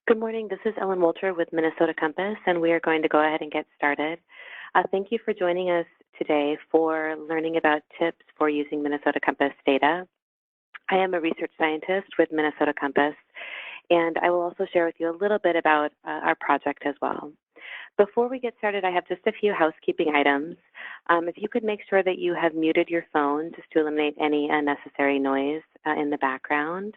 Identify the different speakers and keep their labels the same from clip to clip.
Speaker 1: Good morning. This is Ellen Wolter with Minnesota Compass, and we are going to go ahead and get started. Thank you for joining us today for learning about tips for using Minnesota Compass data. I am a research scientist with Minnesota Compass, and I will also share with you a little bit about our project as well. Before we get started, I have just a few housekeeping items. If you could make sure that you have muted your phone just to eliminate any unnecessary noise in the background.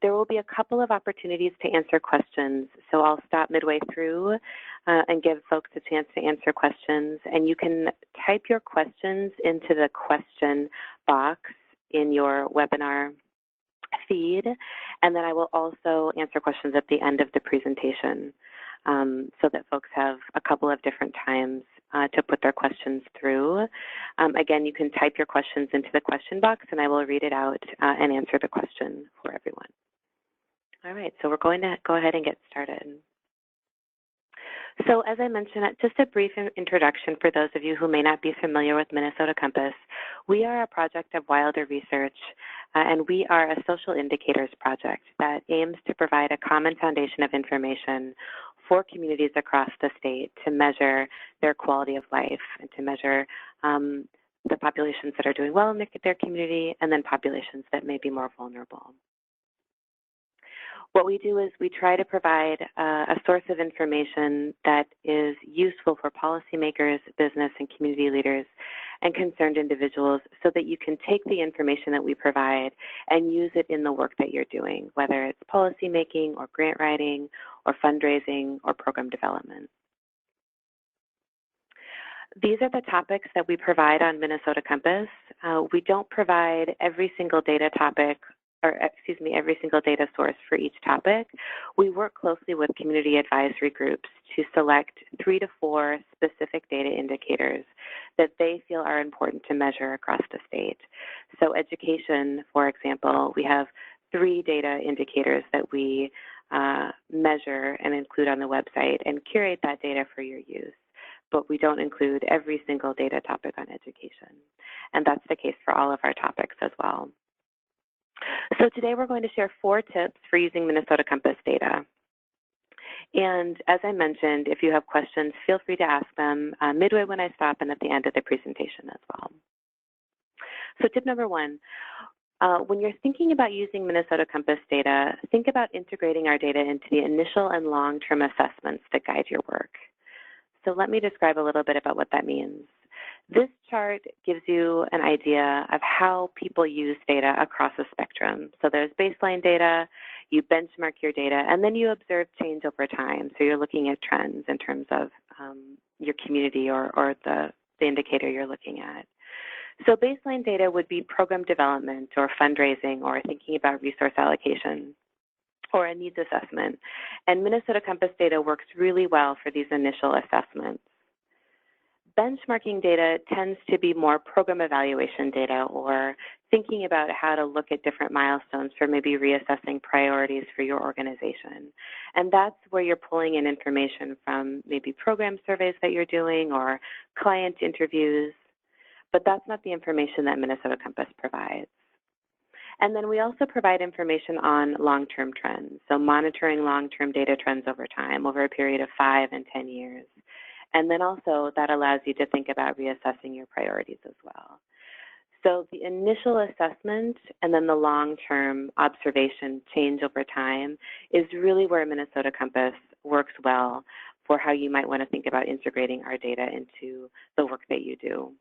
Speaker 1: There will be a couple of opportunities to answer questions, so I'll stop midway through and give folks a chance to answer questions. And you can type your questions into the question box in your webinar feed, and then I will also answer questions at the end of the presentation so that folks have a couple of different times to put their questions through. Again, you can type your questions into the question box, and I will read it out and answer the question for everyone. All right, so we're going to go ahead and get started. So as I mentioned, just a brief introduction for those of you who may not be familiar with Minnesota Compass. We are a project of Wilder Research, and we are a social indicators project that aims to provide a common foundation of information for communities across the state to measure their quality of life and to measure the populations that are doing well in their community and then populations that may be more vulnerable. What we do is we try to provide a source of information that is useful for policymakers, business, and community leaders and concerned individuals so that you can take the information that we provide and use it in the work that you're doing, whether it's policymaking or grant writing or fundraising or program development. These are the topics that we provide on Minnesota Compass. We don't provide every single data topic every single data source for each topic. We work closely with community advisory groups to select 3 to 4 specific data indicators that they feel are important to measure across the state. So education, for example, we have 3 data indicators that we measure and include on the website and curate that data for your use. But we don't include every single data topic on education. And that's the case for all of our topics as well. So today we're going to share 4 tips for using Minnesota Compass data. And as I mentioned, if you have questions, feel free to ask them midway when I stop and at the end of the presentation as well. So tip number 1, when you're thinking about using Minnesota Compass data, think about integrating our data into the initial and long-term assessments that guide your work. So let me describe a little bit about what that means. This chart gives you an idea of how people use data across a spectrum. So there's baseline data, you benchmark your data, and then you observe change over time. So you're looking at trends in terms of your community or the indicator you're looking at. So baseline data would be program development or fundraising or thinking about resource allocation or a needs assessment. And Minnesota Compass data works really well for these initial assessments. Benchmarking data tends to be more program evaluation data or thinking about how to look at different milestones for maybe reassessing priorities for your organization. And that's where you're pulling in information from maybe program surveys that you're doing or client interviews, but that's not the information that Minnesota Compass provides. And then we also provide information on long-term trends, so monitoring long-term data trends over time, over a period of 5 and 10 years. And then also that allows you to think about reassessing your priorities as well. So the initial assessment and then the long-term observation change over time is really where Minnesota Compass works well for how you might want to think about integrating our data into the work that you do.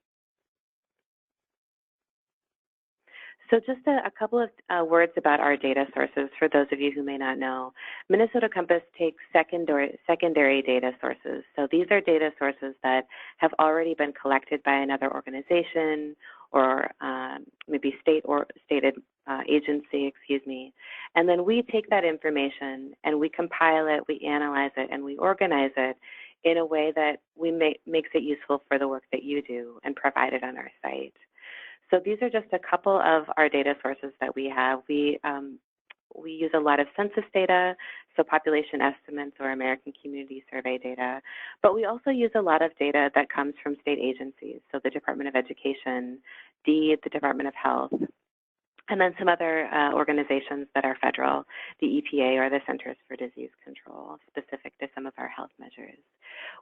Speaker 1: So just a couple of words about our data sources for those of you who may not know. Minnesota Compass takes secondary data sources. So these are data sources that have already been collected by another organization or maybe stated agency, and then we take that information and we compile it, we analyze it, and we organize it in a way that makes it useful for the work that you do and provide it on our site. So these are just a couple of our data sources that we have. We use a lot of census data, so population estimates or American Community Survey data, but we also use a lot of data that comes from state agencies, so the Department of Education, the Department of Health, And then some other organizations that are federal, the EPA or the Centers for Disease Control, specific to some of our health measures.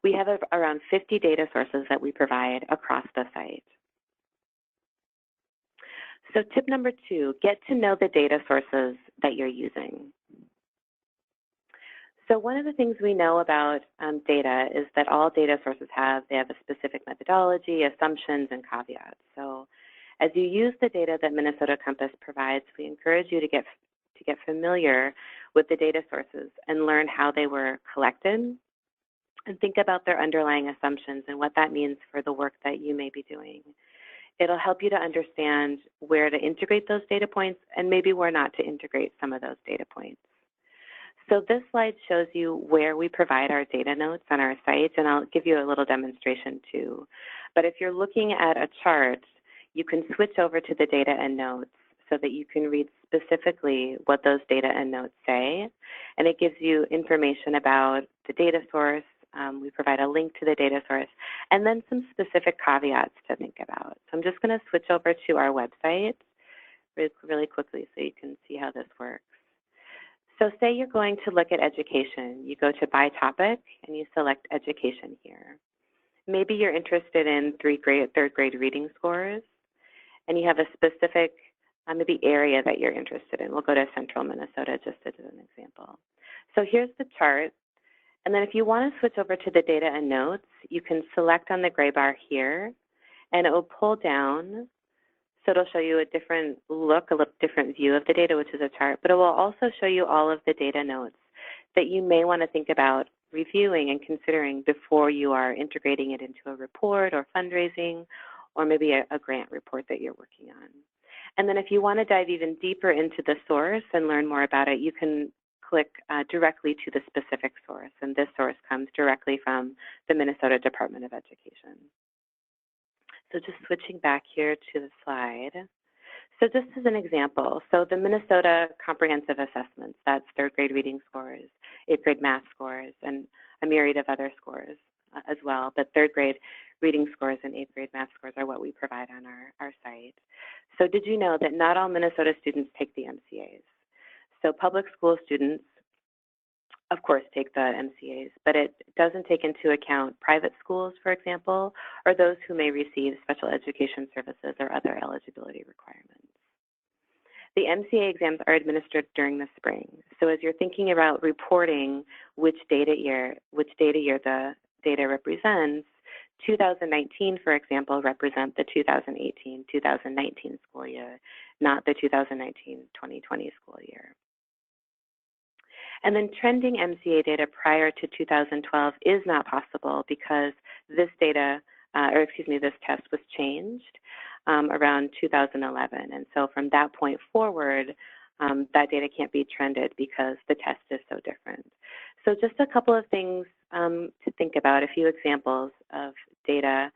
Speaker 1: We have around 50 data sources that we provide across the site. So tip number 2, get to know the data sources that you're using. So one of the things we know about data is that all data sources they have a specific methodology, assumptions, and caveats. So as you use the data that Minnesota Compass provides, we encourage you to get familiar with the data sources and learn how they were collected, and think about their underlying assumptions and what that means for the work that you may be doing. It'll help you to understand where to integrate those data points and maybe where not to integrate some of those data points. So this slide shows you where we provide our data notes on our site, and I'll give you a little demonstration too. But if you're looking at a chart, you can switch over to the data and notes so that you can read specifically what those data and notes say. And it gives you information about the data source. We provide a link to the data source, and then some specific caveats to think about. So I'm just going to switch over to our website really quickly so you can see how this works. So say you're going to look at education. You go to By Topic, and you select Education here. Maybe you're interested in third grade reading scores, and you have a specific maybe area that you're interested in. We'll go to Central Minnesota just as an example. So here's the chart. And then if you want to switch over to the data and notes, you can select on the gray bar here, and it will pull down. So it'll show you a different look, a different view of the data, which is a chart, but it will also show you all of the data notes that you may want to think about reviewing and considering before you are integrating it into a report or fundraising, or maybe a grant report that you're working on. And then if you want to dive even deeper into the source and learn more about it, you can click directly to the specific source, and this source comes directly from the Minnesota Department of Education. So just switching back here to the slide. So just as an example, so the Minnesota Comprehensive Assessments, that's third grade reading scores, eighth grade math scores, and a myriad of other scores as well. But third grade reading scores and eighth grade math scores are what we provide on our site. So did you know that not all Minnesota students take the MCAs? So public school students, of course, take the MCAs, but it doesn't take into account private schools, for example, or those who may receive special education services or other eligibility requirements. The MCA exams are administered during the spring. So as you're thinking about reporting which data year the data represents, 2019, for example, represent the 2018-2019 school year, not the 2019-2020 school year. And then trending MCA data prior to 2012 is not possible because this this test was changed around 2011. And so from that point forward, that data can't be trended because the test is so different. So just a couple of things to think about, a few examples of data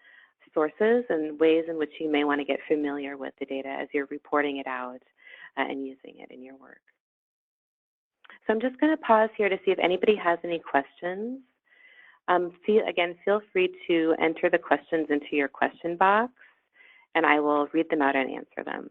Speaker 1: sources and ways in which you may want to get familiar with the data as you're reporting it out and using it in your work. So I'm just going to pause here to see if anybody has any questions. Again, feel free to enter the questions into your question box, and I will read them out and answer them.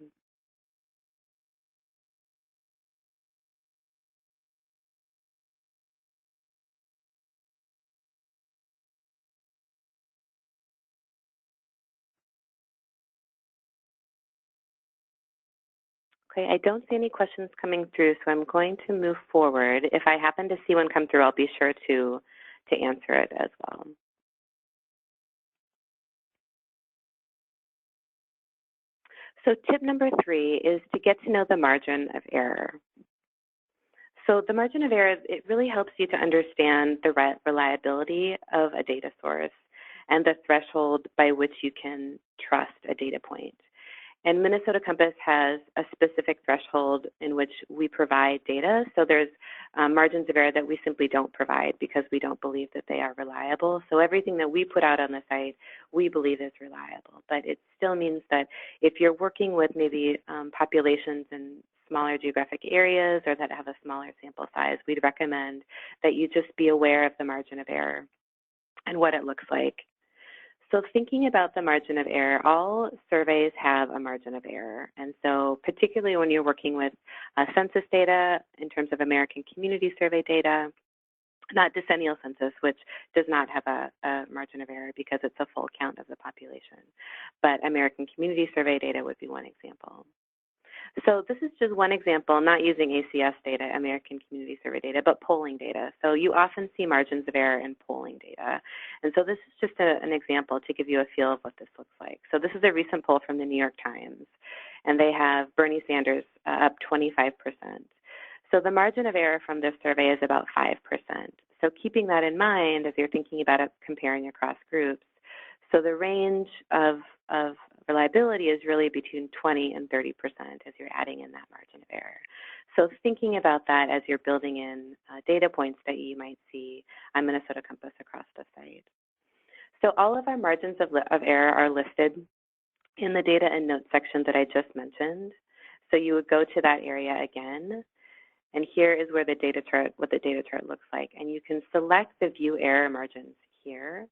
Speaker 1: Okay, I don't see any questions coming through, so I'm going to move forward. If I happen to see one come through, I'll be sure to answer it as well. So tip number 3 is to get to know the margin of error. So the margin of error, it really helps you to understand the reliability of a data source and the threshold by which you can trust a data point. And Minnesota Compass has a specific threshold in which we provide data. So there's margins of error that we simply don't provide because we don't believe that they are reliable. So everything that we put out on the site, we believe is reliable. But it still means that if you're working with maybe populations in smaller geographic areas or that have a smaller sample size, we'd recommend that you just be aware of the margin of error and what it looks like. So thinking about the margin of error, all surveys have a margin of error. And so particularly when you're working with census data in terms of American Community Survey data, not decennial census, which does not have a margin of error because it's a full count of the population. But American Community Survey data would be one example. So this is just one example, not using ACS data, American Community Survey data, but polling data. So you often see margins of error in polling data. And so this is just an example to give you a feel of what this looks like. So this is a recent poll from the New York Times, and they have Bernie Sanders up 25%. So the margin of error from this survey is about 5%. So keeping that in mind as you're thinking about it, comparing across groups, so the range of reliability is really between 20 and 30% as you're adding in that margin of error. So thinking about that as you're building in data points that you might see on Minnesota Compass across the site. So all of our margins of error are listed in the data and notes section that I just mentioned. So you would go to that area again, and here is where the data chart, what the data chart looks like. And you can select the view error margins here.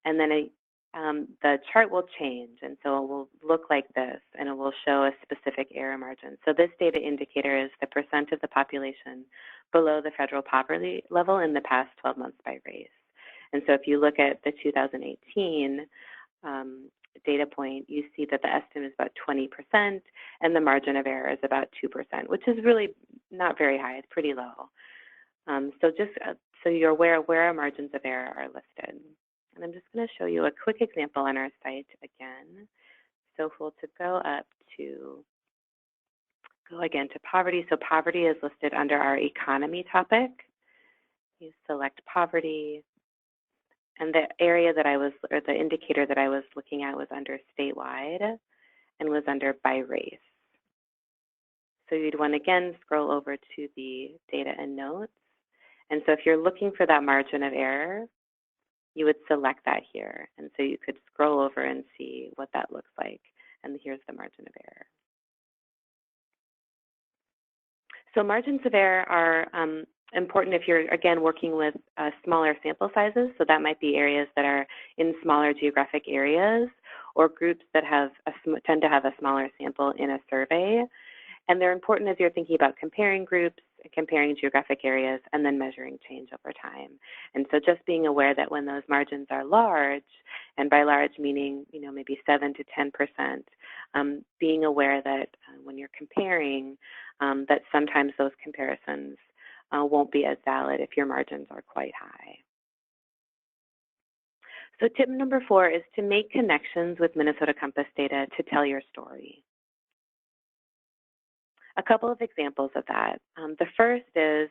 Speaker 1: And then the chart will change, and so it will look like this, and it will show a specific error margin. So this data indicator is the percent of the population below the federal poverty level in the past 12 months by race. And so if you look at the 2018 data point, you see that the estimate is about 20%, and the margin of error is about 2%, which is really not very high. It's pretty low. So just so you're aware where our margins of error are listed. And I'm just going to show you a quick example on our site again. So if we'll go again to poverty. So poverty is listed under our economy topic. You select poverty. And the area that or the indicator that I was looking at was under statewide and was under by race. So you'd want to again scroll over to the data and notes. And so if you're looking for that margin of error, you would select that here. And so you could scroll over and see what that looks like. And here's the margin of error. So margins of error are important if you're, again, working with smaller sample sizes. So that might be areas that are in smaller geographic areas or groups that tend to have a smaller sample in a survey. And they're important as you're thinking about comparing groups, comparing geographic areas, and then measuring change over time. And so just being aware that when those margins are large, and by large meaning, maybe 7 to 10%, being aware that when you're comparing, that sometimes those comparisons won't be as valid if your margins are quite high. So tip number 4 is to make connections with Minnesota Compass data to tell your story. A couple of examples of that. The first is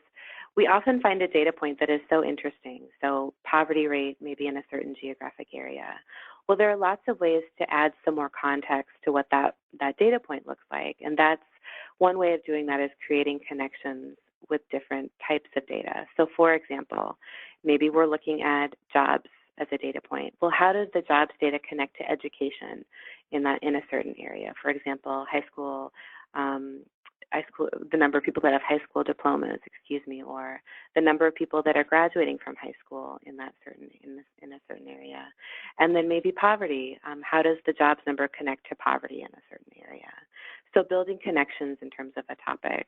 Speaker 1: we often find a data point that is so interesting. So poverty rate maybe in a certain geographic area. Well, there are lots of ways to add some more context to what that data point looks like. And that's one way of doing that is creating connections with different types of data. So for example, maybe we're looking at jobs as a data point. Well, how does the jobs data connect to education in a certain area? For example, the number of people that have high school diplomas, or the number of people that are graduating from high school in a certain area. And then maybe poverty. How does the jobs number connect to poverty in a certain area? So building connections in terms of a topic,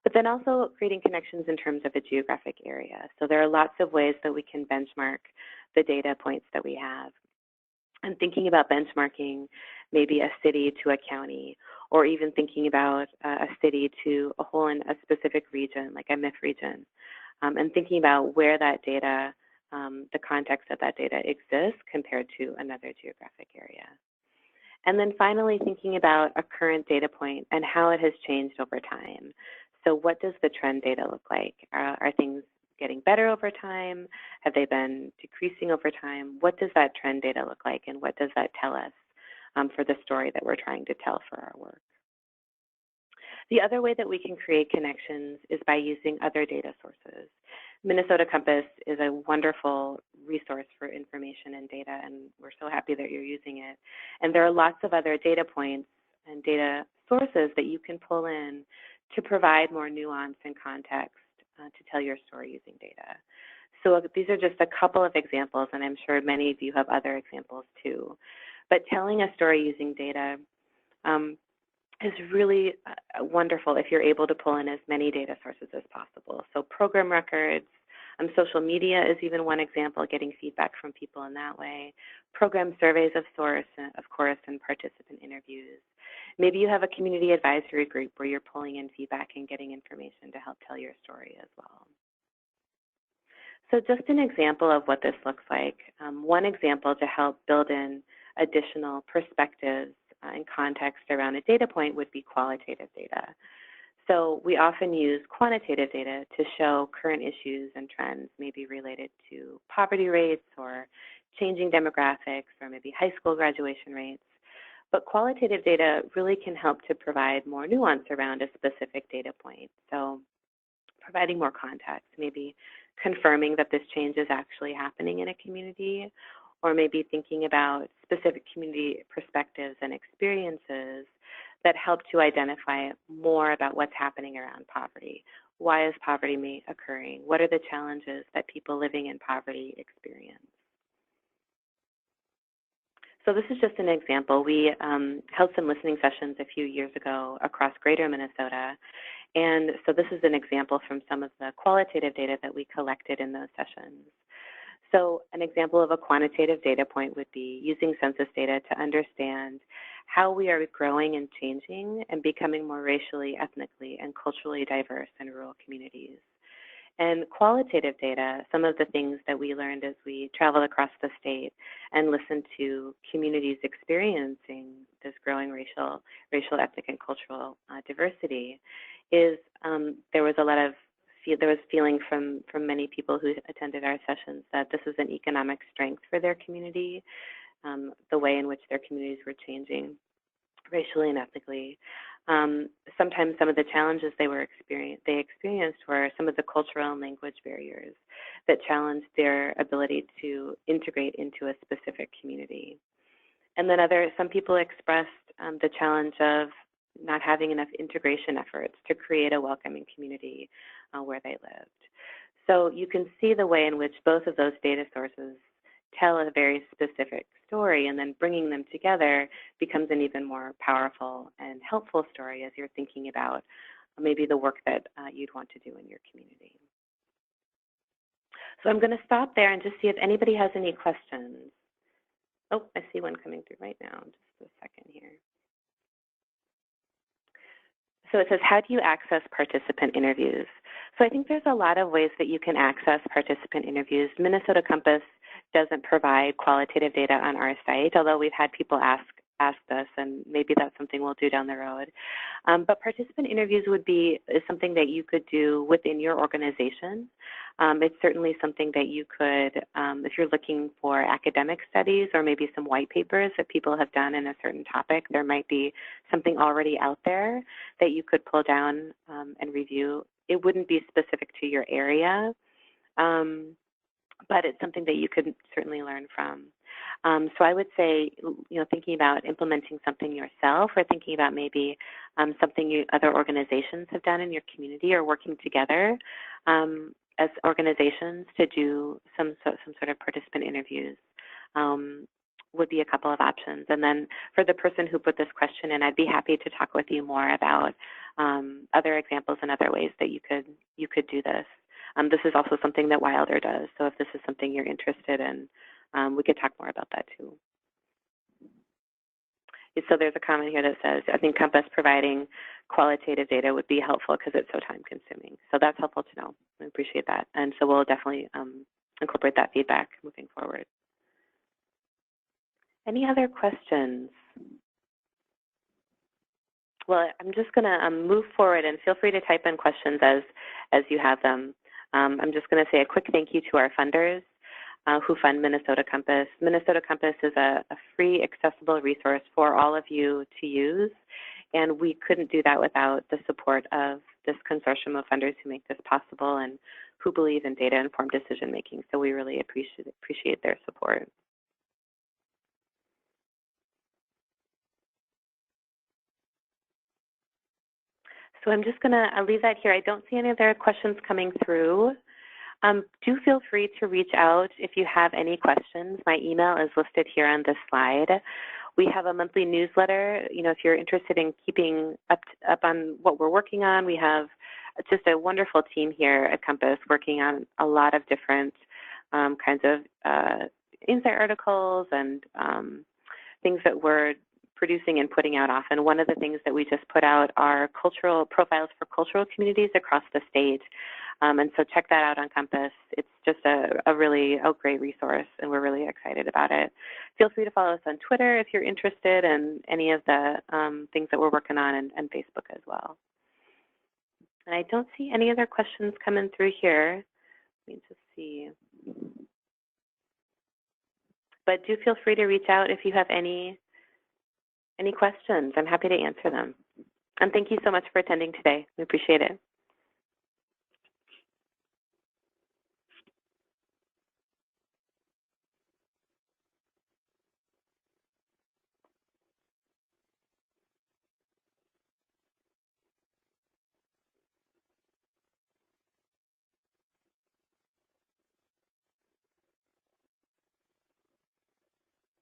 Speaker 1: but then also creating connections in terms of a geographic area. So there are lots of ways that we can benchmark the data points that we have. And thinking about benchmarking maybe a city to a county, or even thinking about a city to a whole in a specific region, like a MIF region, and thinking about where that data, the context of that data exists compared to another geographic area. And then finally, thinking about a current data point and how it has changed over time. So what does the trend data look like? Are things getting better over time? Have they been decreasing over time? What does that trend data look like, and what does that tell us for the story that we're trying to tell for our work? The other way that we can create connections is by using other data sources. Minnesota Compass is a wonderful resource for information and data, and we're so happy that you're using it. And there are lots of other data points and data sources that you can pull in to provide more nuance and context to tell your story using data. So these are just a couple of examples, and I'm sure many of you have other examples too. But telling a story using data is really wonderful if you're able to pull in as many data sources as possible. So program records, social media is even one example, getting feedback from people in that way. Program surveys of sorts, of course, and participant interviews. Maybe you have a community advisory group where you're pulling in feedback and getting information to help tell your story as well. So just an example of what this looks like. One example to help build in additional perspectives and context around a data point would be qualitative data. So we often use quantitative data to show current issues and trends, maybe related to poverty rates or changing demographics or maybe high school graduation rates. But qualitative data really can help to provide more nuance around a specific data point. So providing more context, maybe confirming that this change is actually happening in a community, or maybe thinking about specific community perspectives and experiences that help to identify more about what's happening around poverty. Why is poverty occurring? What are the challenges that people living in poverty experience? So this is just an example. We held some listening sessions a few years ago across greater Minnesota. And so this is an example from some of the qualitative data that we collected in those sessions. So an example of a quantitative data point would be using census data to understand how we are growing and changing and becoming more racially, ethnically, and culturally diverse in rural communities. And qualitative data, some of the things that we learned as we traveled across the state and listened to communities experiencing this growing racial, ethnic, and cultural diversity is there was feeling from many people who attended our sessions that this is an economic strength for their community, the way in which their communities were changing racially and ethnically. Sometimes some of the challenges they experienced were some of the cultural and language barriers that challenged their ability to integrate into a specific community. And then some people expressed the challenge of not having enough integration efforts to create a welcoming community where they lived. So you can see the way in which both of those data sources tell a very specific story, and then bringing them together becomes an even more powerful and helpful story as you're thinking about maybe the work that you'd want to do in your community. So I'm going to stop there and just see if anybody has any questions. Oh, I see one coming through right now. Just a second here. So it says, how do you access participant interviews? So I think there's a lot of ways that you can access participant interviews. Minnesota Compass doesn't provide qualitative data on our site, although we've had people ask us, and maybe that's something we'll do down the road. But participant interviews is something that you could do within your organization. It's certainly something that you could, if you're looking for academic studies or maybe some white papers that people have done in a certain topic, there might be something already out there that you could pull down and review. It wouldn't be specific to your area, but it's something that you could certainly learn from. So I would say, thinking about implementing something yourself, or thinking about maybe something other organizations have done in your community, or working together as organizations to do some sort of participant interviews would be a couple of options. And then for the person who put this question in, I'd be happy to talk with you more about other examples and other ways that you could do this. This is also something that Wilder does, so if this is something you're interested in, we could talk more about that too. So there's a comment here that says, I think Compass providing qualitative data would be helpful because it's so time consuming. So that's helpful to know. I appreciate that. And so we'll definitely incorporate that feedback moving forward. Any other questions? Well, I'm just going to move forward, and feel free to type in questions as you have them. I'm just going to say a quick thank you to our funders who fund Minnesota Compass. Minnesota Compass is a free, accessible resource for all of you to use, and we couldn't do that without the support of this consortium of funders who make this possible and who believe in data-informed decision-making. So we really appreciate their support. So I'm just going to leave that here. I don't see any other questions coming through. Do feel free to reach out if you have any questions. My email is listed here on this slide. We have a monthly newsletter. You know, if you're interested in keeping up on what we're working on, we have just a wonderful team here at Compass working on a lot of different kinds of insight articles and things that we're producing and putting out often. One of the things that we just put out are cultural profiles for cultural communities across the state. And so check that out on Compass. It's just a really great resource, and we're really excited about it. Feel free to follow us on Twitter if you're interested in any of the things that we're working on, and Facebook as well. And I don't see any other questions coming through here. Let me just see. But do feel free to reach out if you have any questions. I'm happy to answer them. And thank you so much for attending today. We appreciate it.